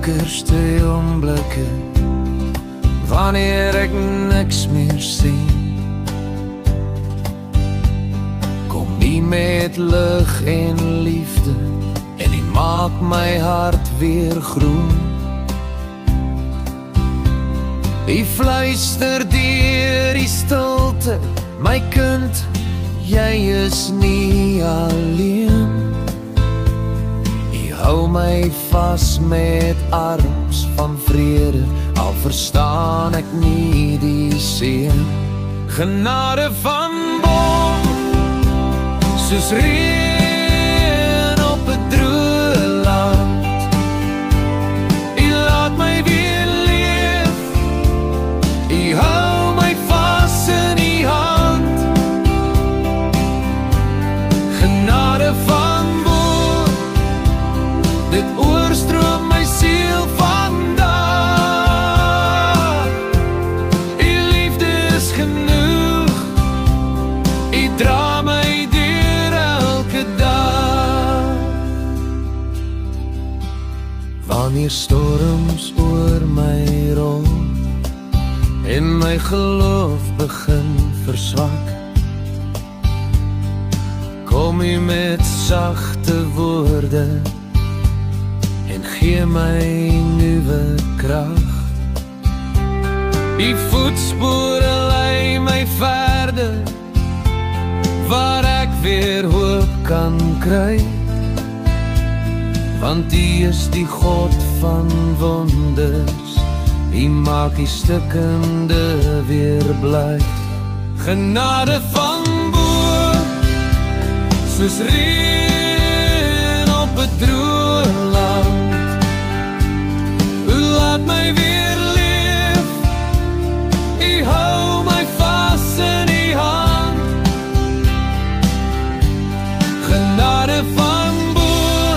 donkerste oomblikke, wanneer ek niks meer sien. Kom nie met lig en liefde, en die maak my hart weer groen. Die fluister deur die stilte, my kind, jy is nie alleen. Hou my vas met arms van vrede, al verstaan ek nie die seën. Genade van bo, soos reën op 'n droë land. U laat my weer leef, u hou my vas in u hand. Genade van dit oorstroom my siel vandag. U liefde is genoeg, u dra my deur elke dag. Wanneer storms oor my rol en my geloof begin verswak, kom u met sagte woorde en gee my nuwe krag. Die voetspore lei my verder, waar ek weer hoop kan kry. Want U is die God van wonders, U maak die stikkende weer bly. Genade van bo, soos reën op 'n droë land. Laat my weer leef, u hou my vas in u hand. Genade van bo,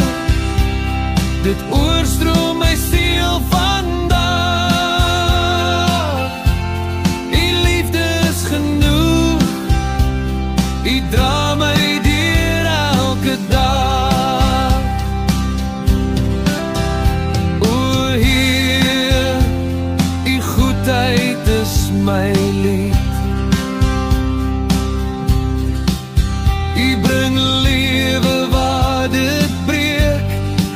dit oorstroom my siel vandag. U liefde is genoeg, u dra my deur elke dag. Dit is my lied. U bring lewe waar dit breek.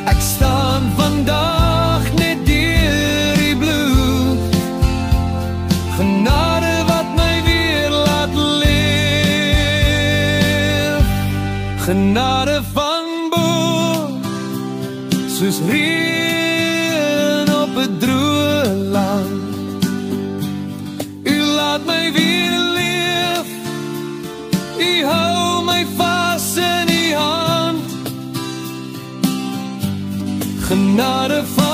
Ek staan vandag net deur U bloed. Genade wat my weer laat leef. Genade van bo, soos reën op 'n droë land. Laat my weer leef, u hou my vas in u hand. Genade van